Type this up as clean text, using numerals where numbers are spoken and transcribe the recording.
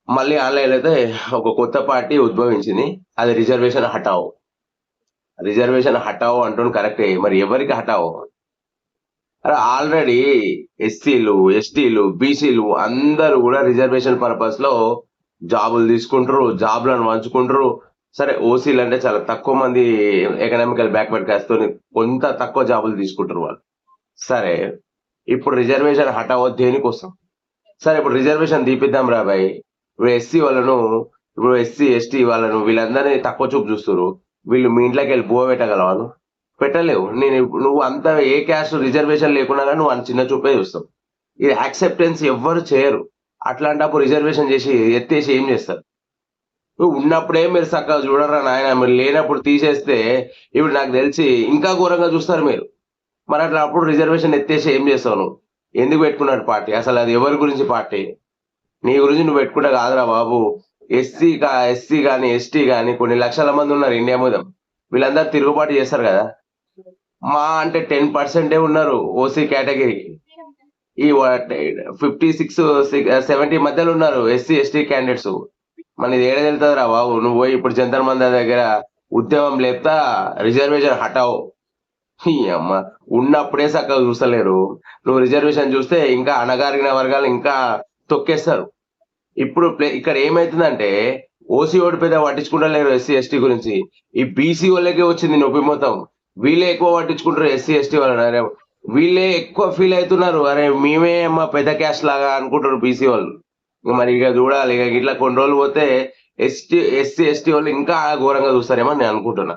మళ్ళీ ఆన్లైన్ అయితే ఒక కొత్త పార్టీ ఉద్భవించింది. అది రిజర్వేషన్ హటావో. రిజర్వేషన్ హటావో అంటుంది కరెక్టే. మరి ఎవరికి హటావో? అరే ఆల్రెడీ ఎస్సీలు, ఎస్టీలు, బీసీలు అందరూ కూడా రిజర్వేషన్ పర్పస్ లో జాబులు తీసుకుంటారు, జాబులను పంచుకుంటారు. సరే ఓసీలు అంటే చాలా తక్కువ మంది ఎకనామికల్ బ్యాక్వర్డ్ క్యాస్ట్ తోని కొంత తక్కువ జాబులు తీసుకుంటారు వాళ్ళు. సరే ఇప్పుడు రిజర్వేషన్ హటావో దేనికోసం? సరే ఇప్పుడు రిజర్వేషన్ తీపిద్దాం రా భాయ్. ఇప్పుడు ఎస్సీ వాళ్ళను, ఇప్పుడు ఎస్సీ ఎస్టీ వాళ్ళను వీళ్ళందరినీ తక్కువ చూపు చూస్తారు. వీళ్ళు మీ ఇంట్లోకి వెళ్ళి బువ్వ పెట్టగలవా నువ్వు? పెట్టలేవు. నువ్వు అంత ఏ క్యాస్ట్ రిజర్వేషన్ లేకున్నా కానీ నువ్వు అంత చిన్న చూపే చూస్తావు. ఇది యాక్సెప్టెన్స్ ఎవ్వరు చేయరు. అట్లాంటప్పుడు రిజర్వేషన్ చేసి ఎత్తేసి ఏం చేస్తారు? నువ్వు ఉన్నప్పుడే మీరు చక్కగా చూడరా నాయన, మీరు లేనప్పుడు తీసేస్తే ఇప్పుడు నాకు తెలిసి ఇంకా ఘోరంగా చూస్తారు మీరు. మరి అట్లా అప్పుడు రిజర్వేషన్ ఎత్తేసి ఏం చేస్తావు నువ్వు? ఎందుకు పెట్టుకున్నాడు పార్టీ? అసలు అది ఎవరి గురించి పార్టీ? నీ గురించి నువ్వు పెట్టుకుంటే కాదురా బాబు. ఎస్సీ గాని ఎస్టీ గాని కొన్ని లక్షల మంది ఉన్నారు ఇండియా మీద. వీళ్ళందరూ తిరుగుబాటు చేస్తారు కదా. మా అంటే 10% ఉన్నారు ఓసీ కేటగిరీకి. ఈ 56-70 మధ్యలో ఉన్నారు ఎస్సీ ఎస్టీ క్యాండిడేట్స్. మన ఇది ఏడ వెళ్తుంది రా బాబు? నువ్వు పోయి ఇప్పుడు జంతర్ మందర్ దగ్గర ఉద్యమం లేపుతా రిజర్వేషన్ హటావు. ఈ అమ్మ ఉన్నప్పుడే చక్కగా చూస్తలేరు. నువ్వు రిజర్వేషన్ చూస్తే ఇంకా అణగారిన వర్గాలు ఇంకా తొక్కేస్తారు. ఇప్పుడు ఇక్కడ ఏమైతుందంటే ఓసీ ఓటు పెద్ద పట్టించుకుంటలేరు ఎస్సీ ఎస్టీ గురించి. ఈ బీసీ వాళ్ళకే వచ్చింది నొప్పి మొత్తం. వీళ్ళే ఎక్కువ పట్టించుకుంటారు ఎస్సీ ఎస్టీ వాళ్ళని. అరే వీళ్ళే ఎక్కువ ఫీల్ అవుతున్నారు. అరే మేమే అమ్మ పెద్ద క్యాస్ట్ లాగా అనుకుంటారు బీసీ వాళ్ళు. మరి ఇక చూడాలి. ఇక ఇట్లా కొన్ని రోజులు పోతే ఎస్సీ ఎస్టీ వాళ్ళు ఇంకా ఘోరంగా చూస్తారేమో నేను అనుకుంటున్నా.